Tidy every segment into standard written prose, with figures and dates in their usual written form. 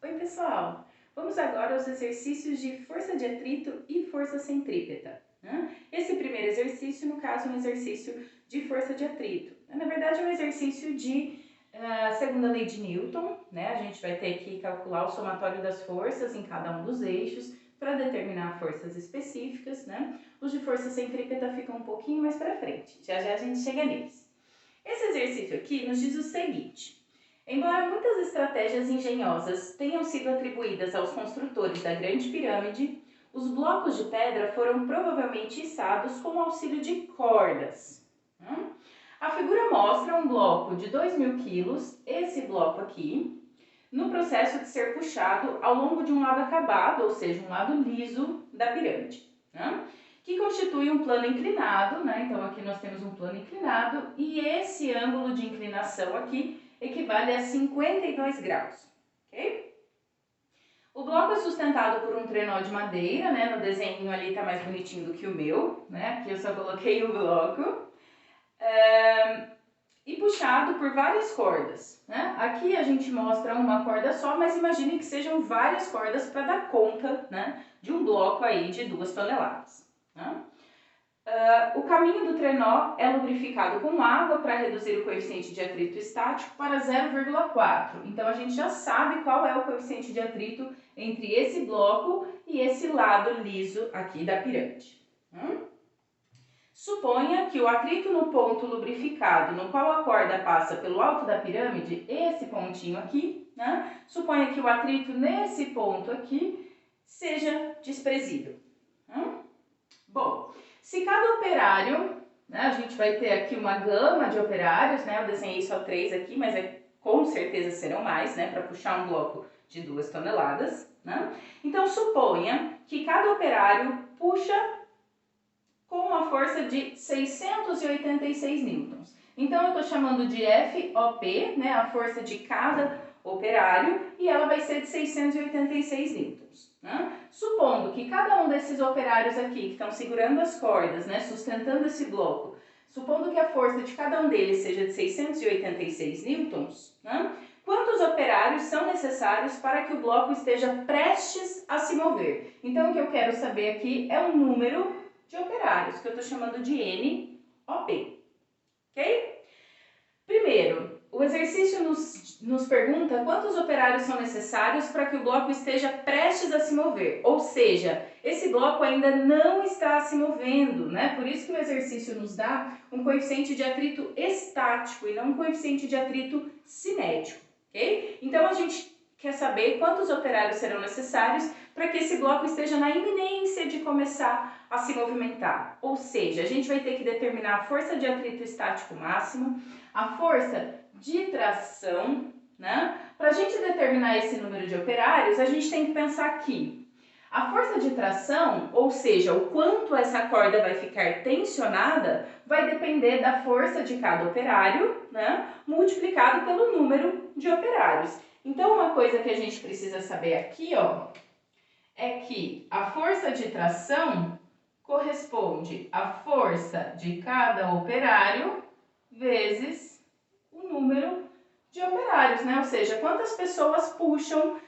Oi, pessoal! Vamos agora aos exercícios de força de atrito e força centrípeta, né? Esse primeiro exercício, no caso, é um exercício de força de atrito. Na verdade, é um exercício de segunda lei de Newton, né? A gente vai ter que calcular o somatório das forças em cada um dos eixos para determinar forças específicas, né? Os de força centrípeta ficam um pouquinho mais para frente, já já a gente chega neles. Esse exercício aqui nos diz o seguinte: embora muitas estratégias engenhosas tenham sido atribuídas aos construtores da Grande Pirâmide, os blocos de pedra foram provavelmente içados com o auxílio de cordas. A figura mostra um bloco de 2.000 quilos, esse bloco aqui, no processo de ser puxado ao longo de um lado acabado, ou seja, um lado liso da pirâmide, que constitui um plano inclinado, Então aqui nós temos um plano inclinado e esse ângulo de inclinação aqui equivale a 52 graus, ok? O bloco é sustentado por um trenó de madeira, No desenho ali tá mais bonitinho do que o meu, Aqui eu só coloquei o bloco. E puxado por várias cordas, Aqui a gente mostra uma corda só, mas imagine que sejam várias cordas para dar conta, de um bloco aí de 2 toneladas, o caminho do trenó é lubrificado com água para reduzir o coeficiente de atrito estático para 0,4. Então, a gente já sabe qual é o coeficiente de atrito entre esse bloco e esse lado liso aqui da pirâmide. Suponha que o atrito no ponto lubrificado, no qual a corda passa pelo alto da pirâmide, esse pontinho aqui, Suponha que o atrito nesse ponto aqui seja desprezível. Bom, se cada operário, a gente vai ter aqui uma gama de operários, Eu desenhei só 3 aqui, mas com certeza serão mais, para puxar um bloco de 2 toneladas, Então, suponha que cada operário puxa com uma força de 686 newtons. Então, eu estou chamando de FOP, a força de cada operário, e ela vai ser de 686 newtons. Supondo que cada um desses operários aqui, que estão segurando as cordas, sustentando esse bloco, supondo que a força de cada um deles seja de 686 newtons, quantos operários são necessários para que o bloco esteja prestes a se mover? Então, o que eu quero saber aqui é o número de operários, que eu estou chamando de NOP, ok? Primeiro, o exercício nos pergunta quantos operários são necessários para que o bloco esteja prestes a se mover, ou seja, esse bloco ainda não está se movendo, Por isso que o exercício nos dá um coeficiente de atrito estático e não um coeficiente de atrito cinético, ok? Então, a gente quer saber quantos operários serão necessários para que esse bloco esteja na iminência de começar a se movimentar. Ou seja, a gente vai ter que determinar a força de atrito estático máximo, a força de tração, Para a gente determinar esse número de operários, a gente tem que pensar aqui. A força de tração, ou seja, o quanto essa corda vai ficar tensionada, vai depender da força de cada operário, multiplicado pelo número de operários. Então, uma coisa que a gente precisa saber aqui, é que a força de tração corresponde à força de cada operário vezes o número de operários, Ou seja, quantas pessoas puxam,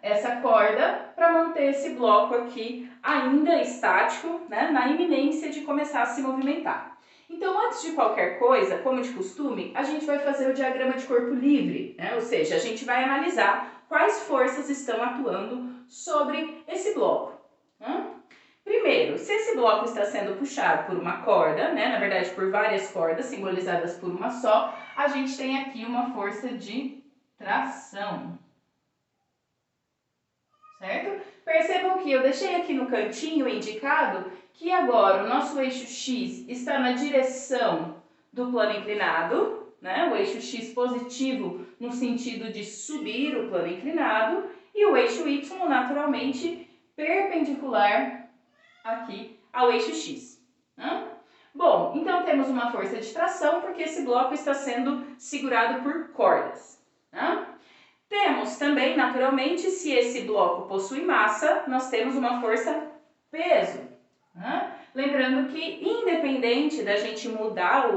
essa corda para manter esse bloco aqui ainda estático, na iminência de começar a se movimentar. Então, antes de qualquer coisa, como de costume, a gente vai fazer o diagrama de corpo livre, Ou seja, a gente vai analisar quais forças estão atuando sobre esse bloco. Primeiro, se esse bloco está sendo puxado por uma corda, na verdade por várias cordas simbolizadas por uma só, a gente tem aqui uma força de tração. Certo? Percebam que eu deixei aqui no cantinho indicado que agora o nosso eixo X está na direção do plano inclinado, O eixo X positivo no sentido de subir o plano inclinado e o eixo Y naturalmente perpendicular aqui ao eixo X. Bom, então temos uma força de tração porque esse bloco está sendo segurado por cordas. Temos também, naturalmente, se esse bloco possui massa, nós temos uma força peso. Lembrando que, independente da gente mudar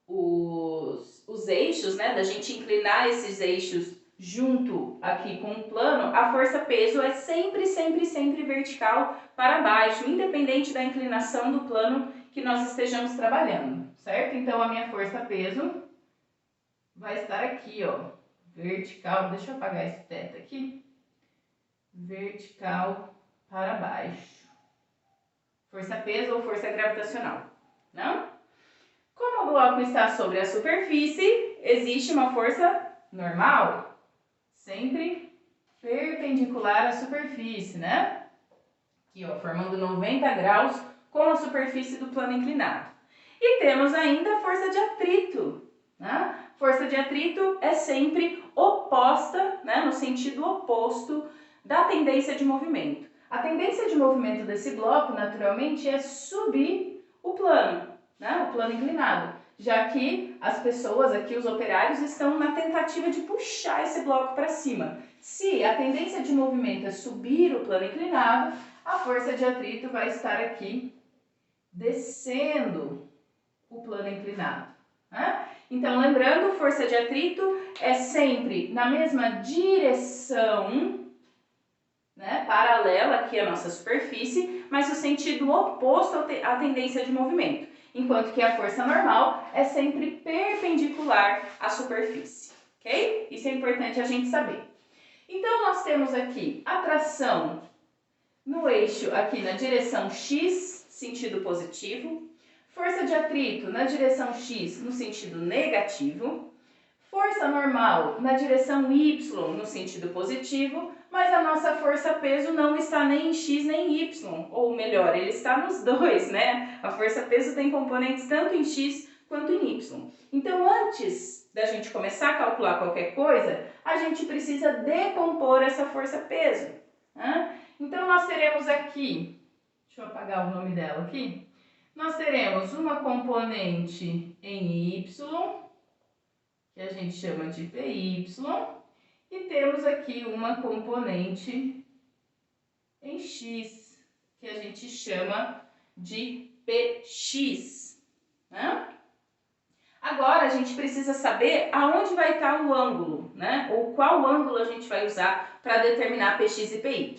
os eixos, da gente inclinar esses eixos junto aqui com o plano, a força-peso é sempre, sempre, sempre vertical para baixo, independente da inclinação do plano que nós estejamos trabalhando, certo? Então, a minha força-peso vai estar aqui, ó, vertical, deixa eu apagar esse teto aqui, vertical para baixo. Força-peso ou força gravitacional, não? Como o bloco está sobre a superfície, existe uma força normal, sempre perpendicular à superfície, né? Aqui, ó, formando 90 graus com a superfície do plano inclinado. E temos ainda a força de atrito, né? Força de atrito é sempre oposta, né, no sentido oposto da tendência de movimento. A tendência de movimento desse bloco, naturalmente, é subir o plano, né, o plano inclinado, já que as pessoas aqui, os operários, estão na tentativa de puxar esse bloco para cima. Se a tendência de movimento é subir o plano inclinado, a força de atrito vai estar aqui descendo o plano inclinado, né? Então, lembrando, força de atrito é sempre na mesma direção, né, paralela aqui à nossa superfície, mas o sentido oposto à tendência de movimento, enquanto que a força normal é sempre perpendicular à superfície, ok? Isso é importante a gente saber. Então, nós temos aqui a tração no eixo aqui na direção X, sentido positivo, força de atrito na direção X no sentido negativo, força normal na direção Y no sentido positivo, mas a nossa força-peso não está nem em X nem em Y, ou melhor, ele está nos dois, né? A força-peso tem componentes tanto em X quanto em Y. Então, antes da gente começar a calcular qualquer coisa, a gente precisa decompor essa força-peso, né? Então, nós teremos aqui, deixa eu apagar o nome dela aqui, nós teremos uma componente em Y, que a gente chama de PY, e temos aqui uma componente em X, que a gente chama de PX, né? Agora, a gente precisa saber aonde vai estar o ângulo, né? Ou qual ângulo a gente vai usar para determinar PX e PY,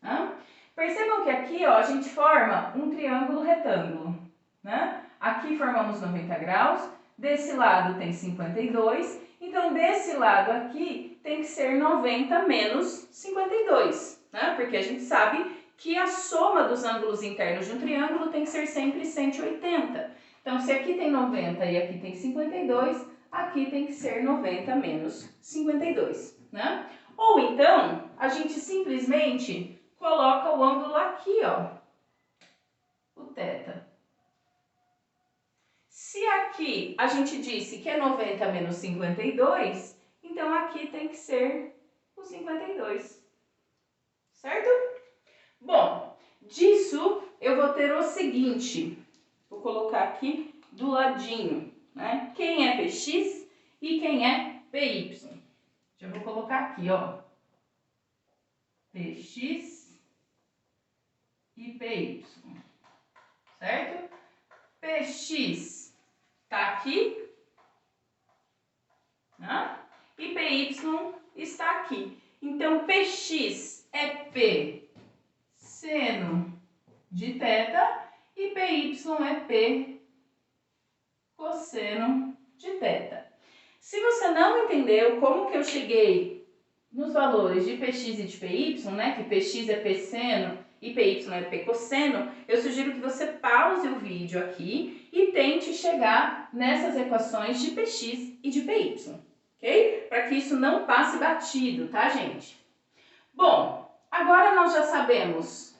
né? Percebam que aqui, ó, a gente forma um triângulo retângulo, né? Aqui formamos 90 graus, desse lado tem 52, então desse lado aqui tem que ser 90 menos 52, né? Porque a gente sabe que a soma dos ângulos internos de um triângulo tem que ser sempre 180. Então, se aqui tem 90 e aqui tem 52, aqui tem que ser 90 menos 52, né? Ou então, a gente simplesmente coloca o ângulo aqui, ó, o θ. Se aqui a gente disse que é 90 menos 52, então aqui tem que ser o 52, certo? Bom, disso eu vou ter o seguinte, vou colocar aqui do ladinho, né? Quem é PX e quem é PY. Já vou colocar aqui, ó, PX e PY, certo? PX está aqui, né? E PY está aqui. Então, PX é P seno de θ e PY é P cosseno de θ. Se você não entendeu como que eu cheguei nos valores de PX e de PY, né, que PX é P seno e PY é P cosseno, eu sugiro que você pause o vídeo aqui e tente chegar nessas equações de PX e de PY, ok? Para que isso não passe batido, tá, gente? Bom, agora nós já sabemos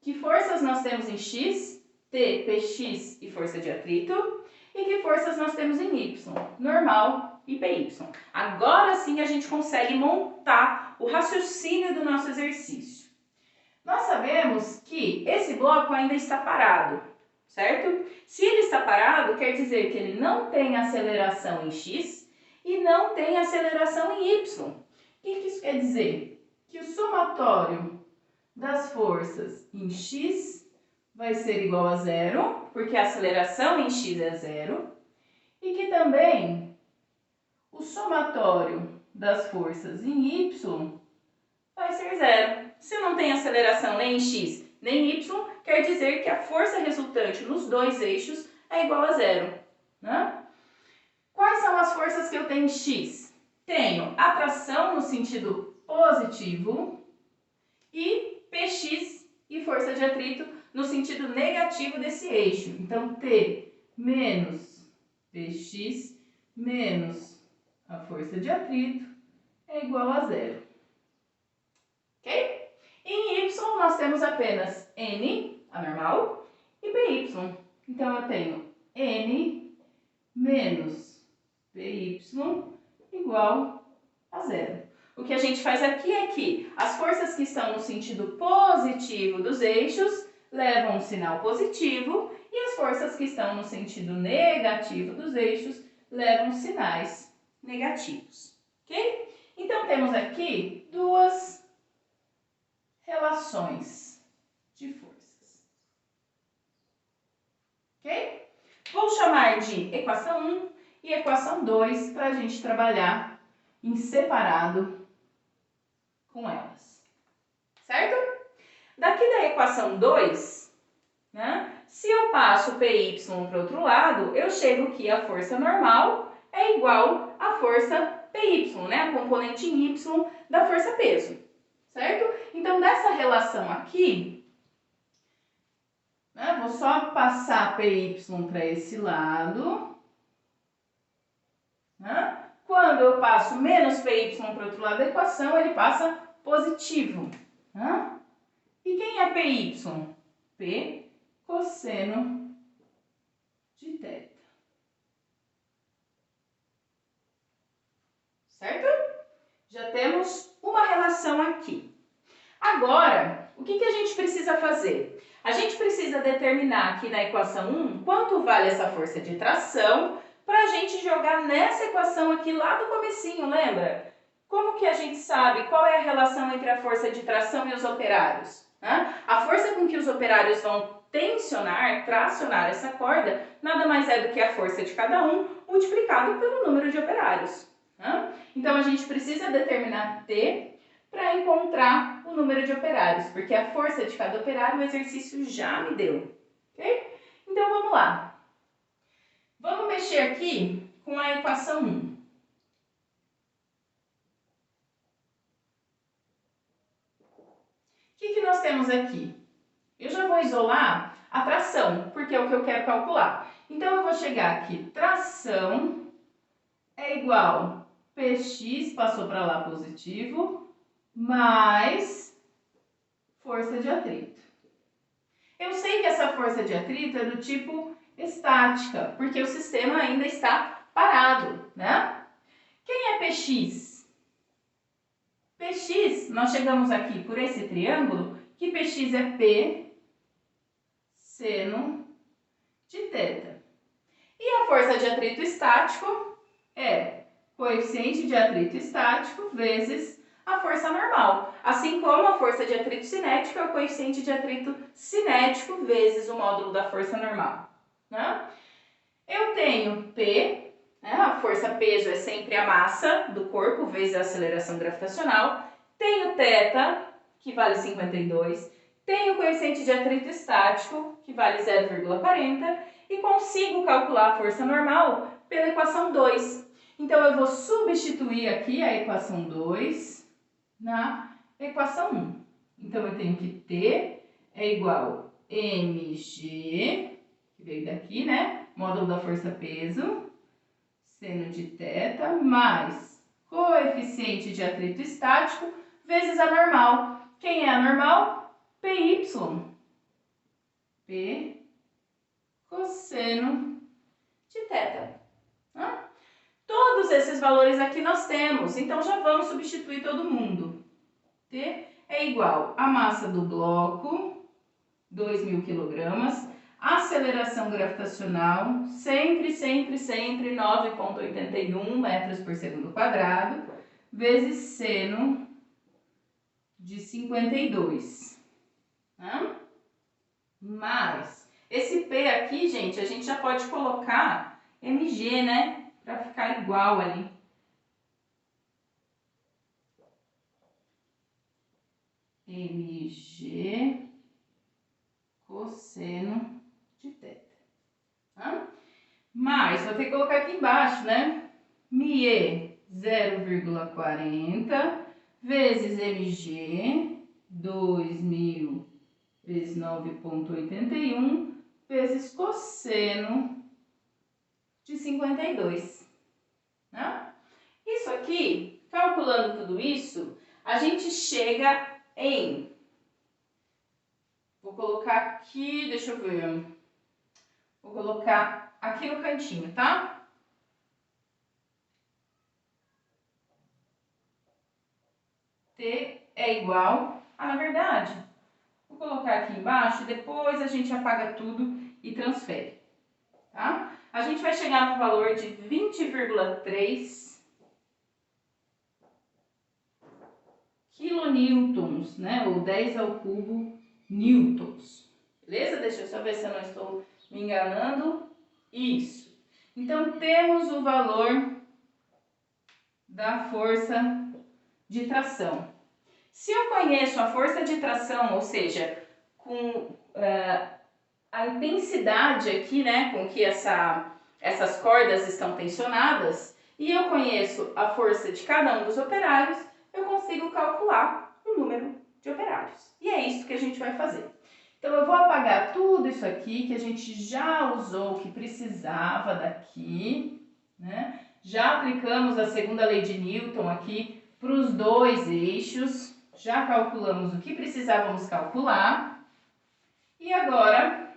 que forças nós temos em X, T, PX e força de atrito, e que forças nós temos em Y, normal e PY. Agora sim a gente consegue montar o raciocínio do nosso exercício. Nós sabemos que esse bloco ainda está parado, certo? Se ele está parado, quer dizer que ele não tem aceleração em X e não tem aceleração em Y. O que isso quer dizer? Que o somatório das forças em X vai ser igual a zero, porque a aceleração em X é zero, e que também o somatório das forças em Y vai ser zero. Se não tem aceleração nem em X nem em Y, quer dizer que a força resultante nos dois eixos é igual a zero, né? Quais são as forças que eu tenho em X? Tenho atração no sentido positivo e Px e força de atrito no sentido negativo desse eixo. Então, T menos Px menos a força de atrito é igual a zero. Ok? Em Y, nós temos apenas N, a normal, e Py. Então, eu tenho N menos Py igual a zero. O que a gente faz aqui é que as forças que estão no sentido positivo dos eixos levam um sinal positivo e as forças que estão no sentido negativo dos eixos levam sinais negativos, ok? Então, temos aqui duas relações de forças, ok? Vou chamar de equação 1 e equação 2 para a gente trabalhar em separado com elas, certo? Daqui da equação 2, né, se eu passo Py para o outro lado, eu chego que a força normal é igual à força Py, né, a componente em Y da força peso, certo? Então, dessa relação aqui, né, vou só passar Py para esse lado, né? Quando eu passo menos Py para o outro lado da equação, ele passa positivo, né? E quem é Py? P cosseno de θ. Certo? Já temos uma relação aqui. Agora, o que a gente precisa fazer? A gente precisa determinar aqui na equação 1 quanto vale essa força de tração para a gente jogar nessa equação aqui lá do comecinho, lembra? Como que a gente sabe qual é a relação entre a força de tração e os operários? A força com que os operários vão tracionar essa corda, nada mais é do que a força de cada um multiplicado pelo número de operários. Então, a gente precisa determinar T para encontrar o número de operários, porque a força de cada operário o exercício já me deu, ok? Então, vamos lá. Vamos mexer aqui com a equação 1. O que nós temos aqui? Eu já vou isolar a tração, porque é o que eu quero calcular. Então, eu vou chegar aqui, tração é igual Px, passou para lá positivo, mais força de atrito. Eu sei que essa força de atrito é do tipo estática, porque o sistema ainda está parado, né? Quem é Px? Px, nós chegamos aqui por esse triângulo, que Px é P seno de θ. E a força de atrito estático é coeficiente de atrito estático vezes a força normal. Assim como a força de atrito cinético é o coeficiente de atrito cinético vezes o módulo da força normal, né? Eu tenho P, né? A força peso é sempre a massa do corpo vezes a aceleração gravitacional. Tenho θ, que vale 52. Tenho o coeficiente de atrito estático, que vale 0,40. E consigo calcular a força normal pela equação 2. Então, eu vou substituir aqui a equação 2 na equação 1. Então, eu tenho que T é igual a mg, que veio daqui, né? Módulo da força peso, seno de θ, mais coeficiente de atrito estático, vezes a normal. Quem é a normal? Py. P cosseno de θ. Todos esses valores aqui nós temos, então já vamos substituir todo mundo. T é igual a massa do bloco, 2.000 kg, aceleração gravitacional, sempre 9,81 metros por segundo quadrado, vezes seno de 52. Mais, esse P aqui, gente, a gente já pode colocar mg, né? Para ficar igual ali. mg cosseno de θ. Tá? Mas, vou ter que colocar aqui embaixo, né? μe 0,40 vezes mg, 2.000 vezes 9,81 vezes cosseno de 52. Né? Isso aqui, calculando tudo isso, a gente chega em... Vou colocar aqui, deixa eu ver. Vou colocar aqui no cantinho, tá? T é igual a, na verdade, vou colocar aqui embaixo e depois a gente apaga tudo e transfere, tá? A gente vai chegar no valor de 20,3 quilonewtons, né? Ou 10 ao cubo newtons. Beleza? Deixa eu só ver se eu não estou me enganando. Isso. Então, temos o valor da força de tração. Se eu conheço a força de tração, ou seja, com a intensidade aqui, né, com que essas cordas estão tensionadas, e eu conheço a força de cada um dos operários, eu consigo calcular o número de operários. E é isso que a gente vai fazer. Então, eu vou apagar tudo isso aqui que a gente já usou, que precisava daqui, né? Já aplicamos a segunda lei de Newton aqui para os dois eixos, já calculamos o que precisávamos calcular. E agora,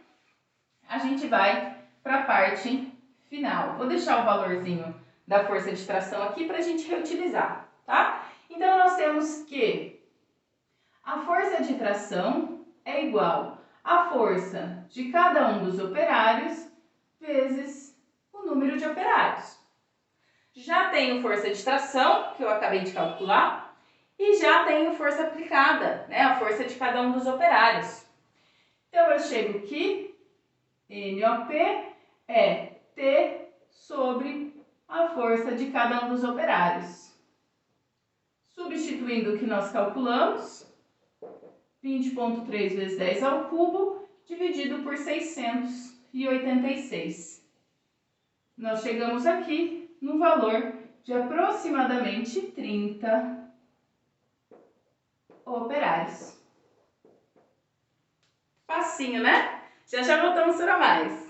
a gente vai para a parte final. Vou deixar o valorzinho da força de tração aqui para a gente reutilizar, tá? Então, nós temos que a força de tração é igual à força de cada um dos operários vezes o número de operários. Já tenho força de tração, que eu acabei de calcular, e já tenho força aplicada, né? A força de cada um dos operários. Então, eu chego aqui, NOP é T sobre a força de cada um dos operários. Substituindo o que nós calculamos, 20,3 vezes 10 ao cubo, dividido por 686. Nós chegamos aqui no valor de aproximadamente 30 operários. Facinho, né? Já voltamos para mais.